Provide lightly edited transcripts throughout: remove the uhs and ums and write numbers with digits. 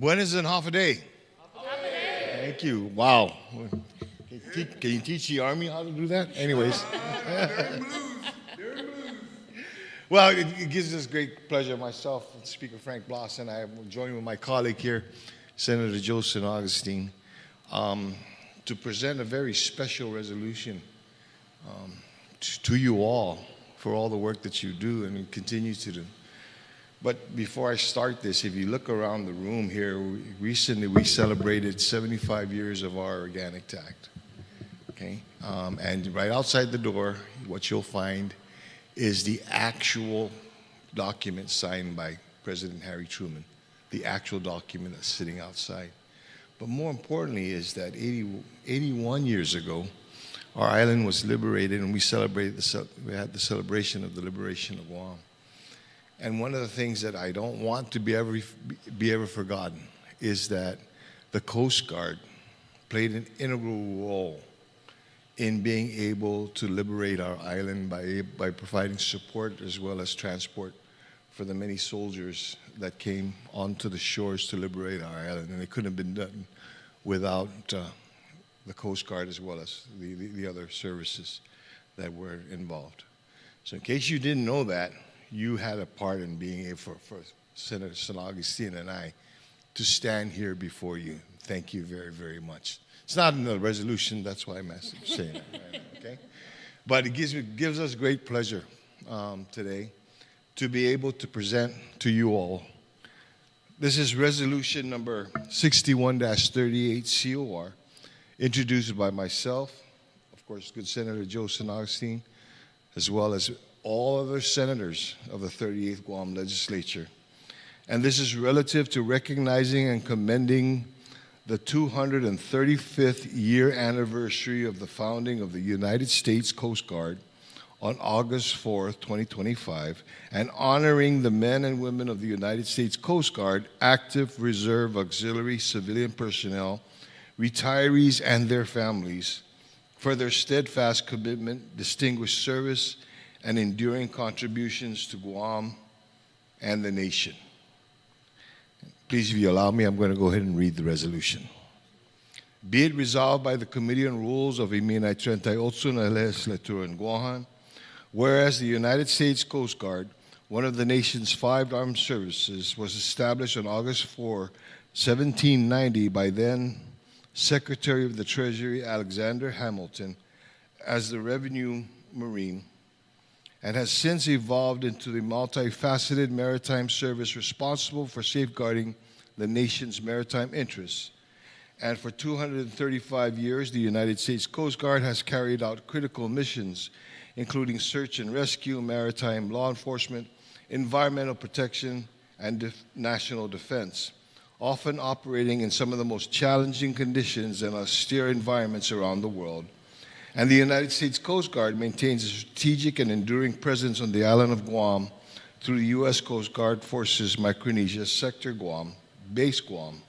Buenas and half a day. Thank you. Wow. Can you teach the Army how to do that? Anyways. Well, it gives us great pleasure. Myself, Speaker Frank Blas, and I am joined with my colleague here, Senator Joe St. Augustine, to present a very special resolution to you all for all the work that you do and continue to do. But before I start this, if you look around the room here, recently we celebrated 75 years of our Organic Act. Okay? And right outside the door, what you'll find is the actual document signed by President Harry Truman, the actual document that's sitting outside. But more importantly is that 81 years ago, our island was liberated, and we had the celebration of the liberation of Guam. And one of the things that I don't want to be ever forgotten is that the Coast Guard played an integral role in being able to liberate our island by providing support as well as transport for the many soldiers that came onto the shores to liberate our island. And it couldn't have been done without the Coast Guard as well as the other services that were involved. So in case you didn't know that, you had a part in being able for Senator St. Augustine and I to stand here before you. Thank you very, very much. It's not in the resolution, that's why I'm saying it, right? Okay? But it gives us great pleasure today to be able to present to you all. This is resolution number 61-38 COR, introduced by myself, of course, good Senator Joe St. Augustine, as well as all other senators of the 38th Guam legislature. And this is relative to recognizing and commending the 235th year anniversary of the founding of the United States Coast Guard on August 4th, 2025, and honoring the men and women of the United States Coast Guard, active, reserve, auxiliary, civilian personnel, retirees, and their families for their steadfast commitment, distinguished service, and enduring contributions to Guam and the nation. Please, if you allow me, I'm going to go ahead and read the resolution. Be it resolved by the Committee on Rules of Iminay 38 na Legislatura in Guam, whereas the United States Coast Guard, one of the nation's 5 armed services, was established on August 4, 1790 by then Secretary of the Treasury Alexander Hamilton as the Revenue Marine, and has since evolved into the multifaceted maritime service responsible for safeguarding the nation's maritime interests. And for 235 years, the United States Coast Guard has carried out critical missions, including search and rescue, maritime law enforcement, environmental protection, and national defense, often operating in some of the most challenging conditions and austere environments around the world. And the United States Coast Guard maintains a strategic and enduring presence on the island of Guam through the U.S. Coast Guard Forces Micronesia Sector Guam, Base Guam,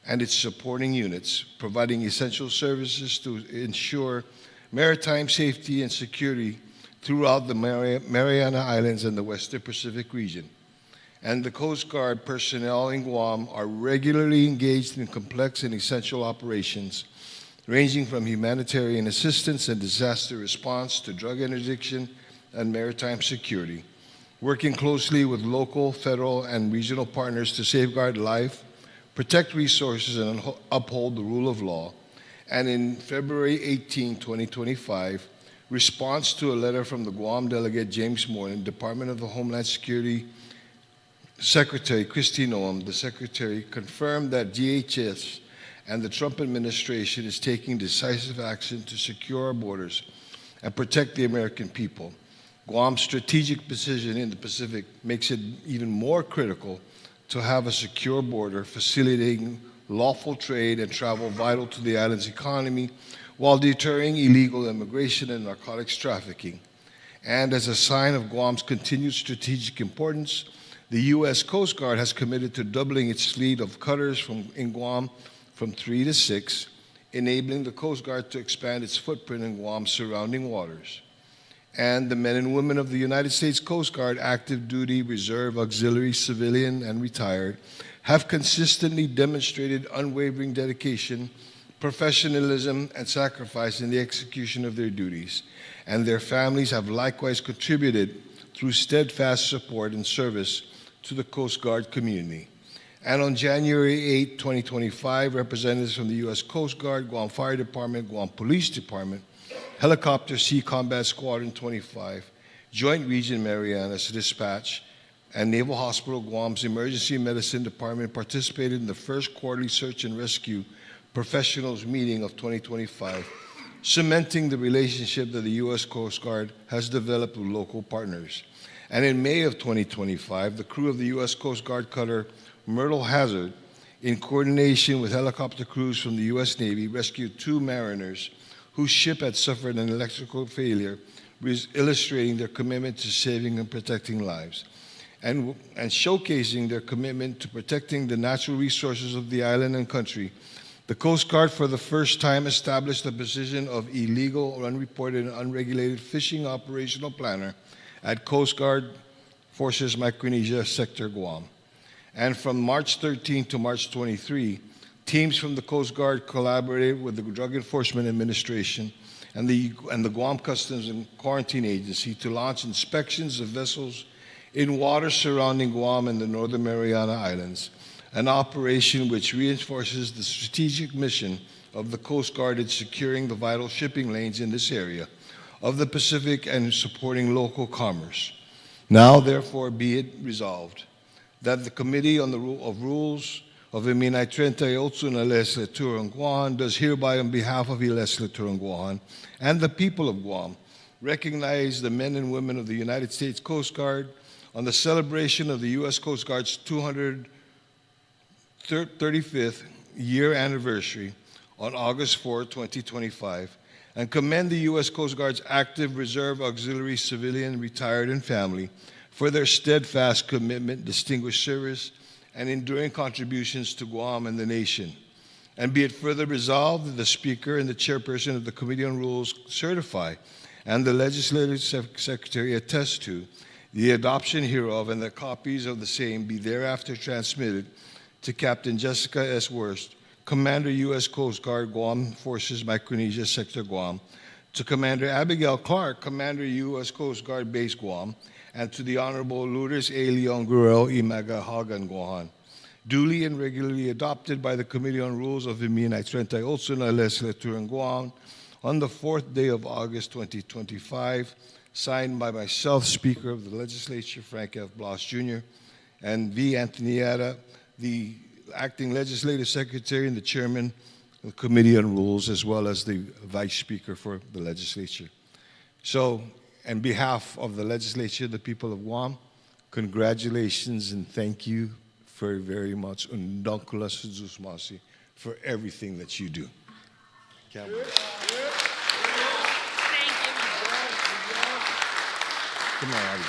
and its supporting units, providing essential services to ensure maritime safety and security throughout the Mariana Islands and the Western Pacific region. And the Coast Guard personnel in Guam are regularly engaged in complex and essential operations ranging from humanitarian assistance and disaster response to drug interdiction and maritime security, working closely with local, federal, and regional partners to safeguard life, protect resources, and uphold the rule of law. And in February 18, 2025, response to a letter from the Guam delegate James Moore, Department of the Homeland Security Secretary Kristi Noem, the Secretary confirmed that DHS and the Trump administration is taking decisive action to secure our borders and protect the American people. Guam's strategic position in the Pacific makes it even more critical to have a secure border facilitating lawful trade and travel vital to the island's economy while deterring illegal immigration and narcotics trafficking. And as a sign of Guam's continued strategic importance, the U.S. Coast Guard has committed to doubling its fleet of cutters in Guam from 3 to 6, enabling the Coast Guard to expand its footprint in Guam's surrounding waters. and the men and women of the United States Coast Guard, active duty, reserve, auxiliary, civilian, and retired, have consistently demonstrated unwavering dedication, professionalism, and sacrifice in the execution of their duties, and their families have likewise contributed through steadfast support and service to the Coast Guard community. And on January 8, 2025, representatives from the U.S. Coast Guard, Guam Fire Department, Guam Police Department, Helicopter Sea Combat Squadron 25, Joint Region Marianas Dispatch, and Naval Hospital Guam's Emergency Medicine Department participated in the first quarterly search and rescue professionals meeting of 2025, cementing the relationship that the U.S. Coast Guard has developed with local partners. And in May of 2025, the crew of the U.S. Coast Guard cutter Myrtle Hazard, in coordination with helicopter crews from the U.S. Navy, rescued 2 mariners whose ship had suffered an electrical failure, illustrating their commitment to saving and protecting lives, and showcasing their commitment to protecting the natural resources of the island and country. The Coast Guard, for the first time, established the position of illegal, unreported, and unregulated fishing operational planner at Coast Guard Forces Micronesia Sector Guam. And from March 13 to March 23, teams from the Coast Guard collaborated with the Drug Enforcement Administration and the Guam Customs and Quarantine Agency to launch inspections of vessels in waters surrounding Guam and the Northern Mariana Islands, an operation which reinforces the strategic mission of the Coast Guard in securing the vital shipping lanes in this area of the Pacific and supporting local commerce. Now, therefore, be it resolved that the Committee on the Rules of Eminay 38 na Legislatura ng Guam does hereby, on behalf of the Legislatura ng Guam and the people of Guam, recognize the men and women of the United States Coast Guard on the celebration of the U.S. Coast Guard's 235th year anniversary on August 4, 2025, and commend the U.S. Coast Guard's active, reserve, auxiliary, civilian, retired, and family for their steadfast commitment, distinguished service, and enduring contributions to Guam and the nation. And be it further resolved that the Speaker and the Chairperson of the Committee on Rules certify, and the Legislative Secretary attest to, the adoption hereof, and the copies of the same be thereafter transmitted to Captain Jessica S. Worst, Commander U.S. Coast Guard, Guam Forces Micronesia Sector Guam, to Commander Abigail Clark, Commander U.S. Coast Guard Base Guam, and to the Honorable Lourdes A. Leon Guerrero Imaga Hagan Guam, duly and regularly adopted by the Committee on Rules of Eminay 38 na Legislatura ng Guam on the 4th day of August 2025, signed by myself, Speaker of the Legislature, Frank F. Blas, Jr., and V. Antonietta, the Acting Legislative Secretary and the Chairman of the Committee on Rules, as well as the Vice Speaker for the Legislature. So, on behalf of the Legislature, the people of Guam, congratulations and thank you very much, for everything that you do. Thank you. Come on, Abby.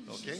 Okay.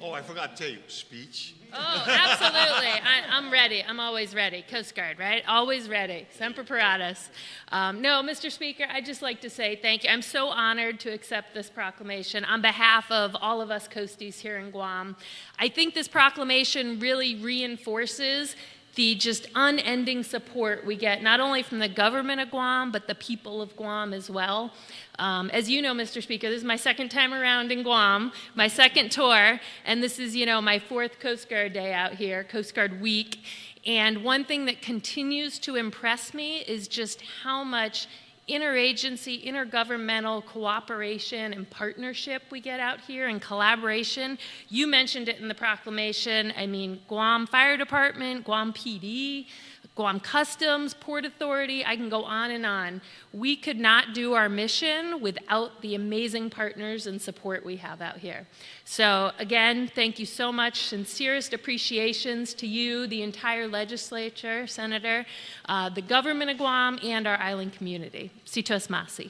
Oh, I forgot to tell you, speech. Oh, absolutely. I'm ready. I'm always ready. Coast Guard, right? Always ready. Semper Paratus. No, Mr. Speaker, I'd just like to say thank you. I'm so honored to accept this proclamation on behalf of all of us Coasties here in Guam. I think this proclamation really reinforces the just unending support we get, not only from the government of Guam, but the people of Guam as well. As you know, Mr. Speaker, this is my second time around in Guam, my second tour, and this is, my 4th Coast Guard day out here, Coast Guard Week. And one thing that continues to impress me is just how much interagency, intergovernmental cooperation and partnership we get out here, and collaboration. You mentioned it in the proclamation. I mean, Guam Fire Department, Guam PD, Guam Customs, Port Authority, I can go on and on. We could not do our mission without the amazing partners and support we have out here. So again, thank you so much. Sincerest appreciations to you, the entire legislature, Senator, the government of Guam, and our island community. Sitos Masi.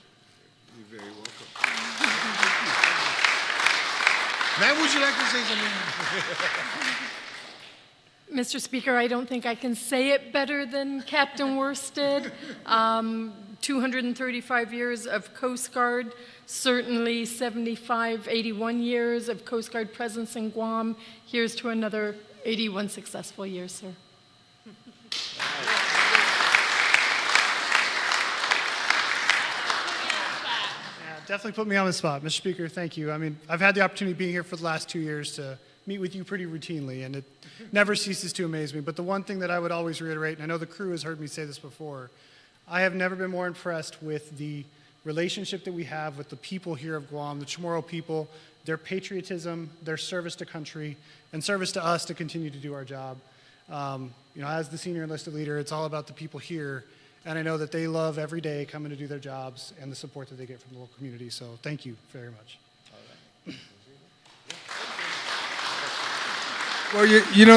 You're very welcome. Ma'am, would you like to say something? Mr. Speaker, I don't think I can say it better than Captain Worst did. 235 years of Coast Guard, certainly 81 years of Coast Guard presence in Guam. Here's to another 81 successful years, sir. Definitely put me on the spot. Mr. Speaker, thank you. I mean, I've had the opportunity of being here for the last 2 years to meet with you pretty routinely, and it never ceases to amaze me. But the one thing that I would always reiterate, and I know the crew has heard me say this before, I have never been more impressed with the relationship that we have with the people here of Guam, the Chamorro people, their patriotism, their service to country, and service to us to continue to do our job. As the senior enlisted leader, it's all about the people here. And I know that they love every day coming to do their jobs and the support that they get from the local community. So thank you very much. Well,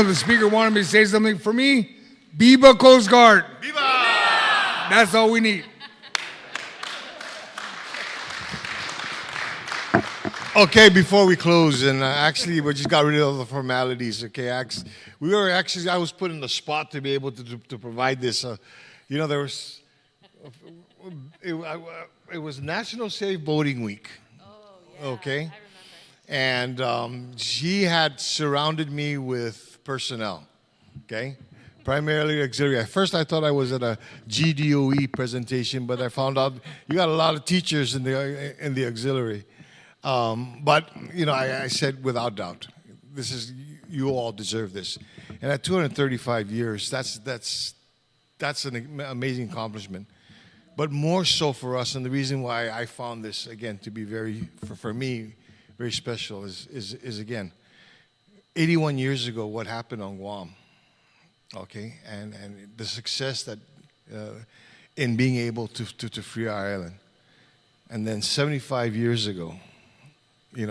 the Speaker wanted me to say something. For me, Viva Coast Guard. Viva! That's all we need. Okay, before we close, and actually we just got rid of the formalities. Okay, I was put in the spot to be able to provide this. There was it was National Safe Boating Week. Oh, yeah. Okay, I remember. and she had surrounded me with personnel. Okay, primarily auxiliary. At first, I thought I was at a GDOE presentation, but I found out you got a lot of teachers in the auxiliary. But I said without doubt, you all deserve this. And at 235 years, that's an amazing accomplishment. But more so for us, and the reason why I found this again to be for me very special is again, 81 years ago, what happened on Guam. Okay, and the success that in being able to free our island, and then 75 years ago.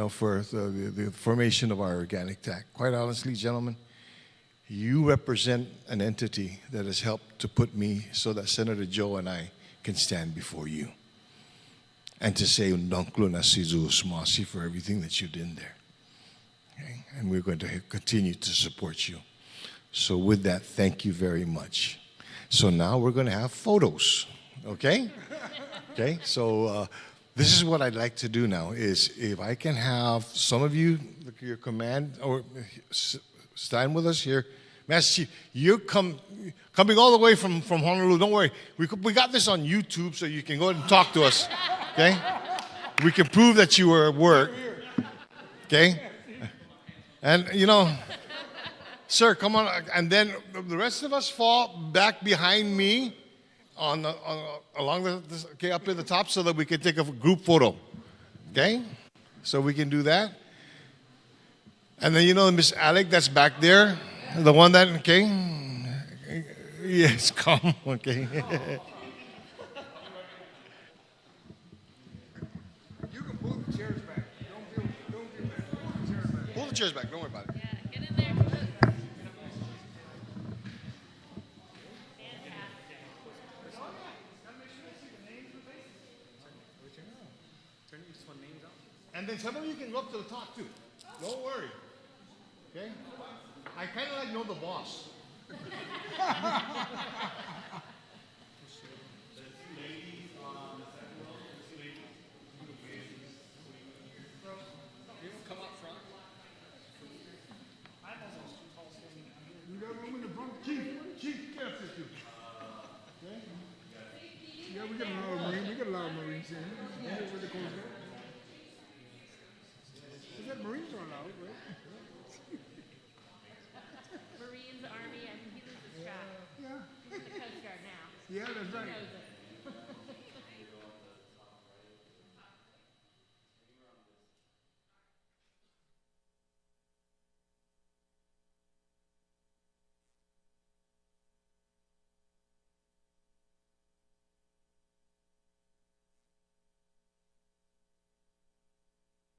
For the formation of our organic TAC. Quite honestly, gentlemen, you represent an entity that has helped to put me so that Senator Joe and I can stand before you and to say, Undanklo nasizu smasi for everything that you did there. Okay? And we're going to continue to support you. So with that, thank you very much. So now we're going to have photos, okay? Okay, so... this is what I'd like to do now is if I can have some of you, your command, or stand with us here. Master Chief, you're coming all the way from Honolulu. Don't worry. We got this on YouTube so you can go ahead and talk to us. Okay? We can prove that you were at work. Okay? And, sir, come on. And then the rest of us fall back behind me. Up at the top so that we can take a group photo. Okay? So we can do that. And then Miss Alec that's back there, the one that, okay? Yes, come, okay. You can pull the chairs back. Don't feel bad. Pull the chairs back, don't worry about it. Yeah, get in there. And then some of you can go up to the top too. Don't worry. Okay? I kind of know the boss. Come up front. You got room in the front. Chief, get up there too. Okay? Yeah, we got a lot of Marines in. With the Coast Guard. Is that Marines are allowed, right? Marines, Army, I think he loses track. Yeah. He's with the Coast Guard now. Yeah, that's right. He knows